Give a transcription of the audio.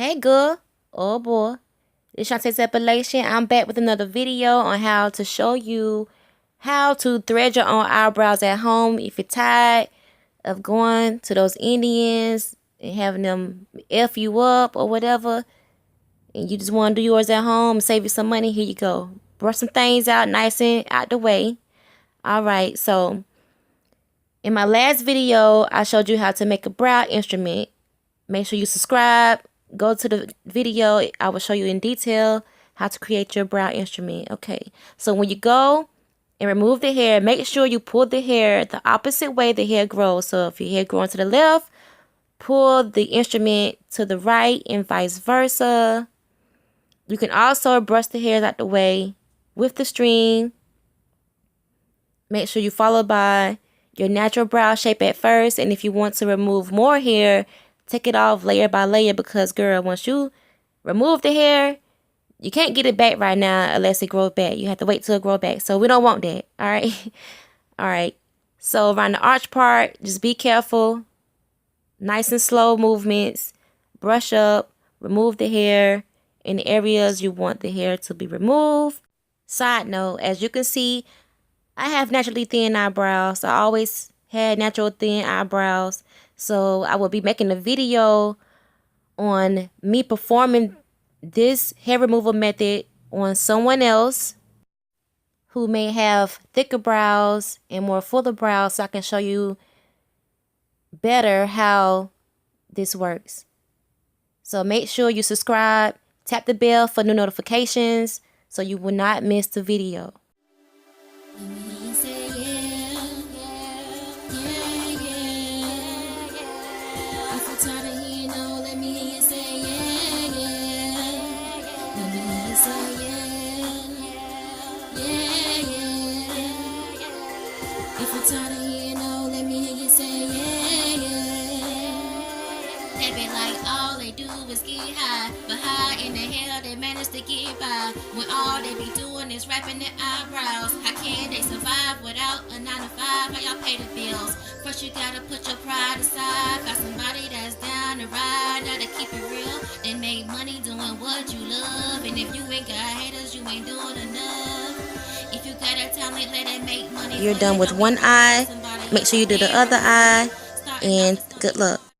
Hey girl, oh boy, it's Shantae's Appellation. I'm back with another video on how to show you how to thread your own eyebrows at home if you're tired of going to those Indians and having them F you up or whatever, and you just want to do yours at home, save you some money. Here you go. Brush some things out nice and out the way. Alright, so in my last video, I showed you how to make a brow instrument. Make sure you subscribe. Go to the video. I will show you in detail how to create your brow instrument. Okay, so when you go and remove the hair, make sure you pull the hair the opposite way the hair grows. So if your hair growing to the left, pull the instrument to the right and vice versa. You can also brush the hairs out the way with the string. Make sure you follow by your natural brow shape at first, and if you want to remove more hair, take it off layer by layer, because girl, once you remove the hair, you can't get it back right now unless it grows back. You have to wait till it grows back. So we don't want that. All right. All right. So around the arch part, just be careful. Nice and slow movements. Brush up. Remove the hair in the areas you want the hair to be removed. Side note, as you can see, I have naturally thin eyebrows. I always had natural thin eyebrows. So I will be making a video on me performing this hair removal method on someone else who may have thicker brows and more fuller brows, so I can show you better how this works. So make sure you subscribe, tap the bell for new notifications so you will not miss the video. If you're tired of hearing no, let me hear you say yeah, yeah. They be like all they do is get high, but how in the hell they manage to get by when all they be doing is wrapping their eyebrows? How can they survive without a 9 to 5? How y'all pay the bills? First you gotta put your pride aside. Got somebody that's down to ride, now to keep it real. They make money doing what you love, and if you ain't got haters, you ain't doing enough. If you got a talent, let it make money. You're done with one eye. Make sure you do the other eye, and good luck.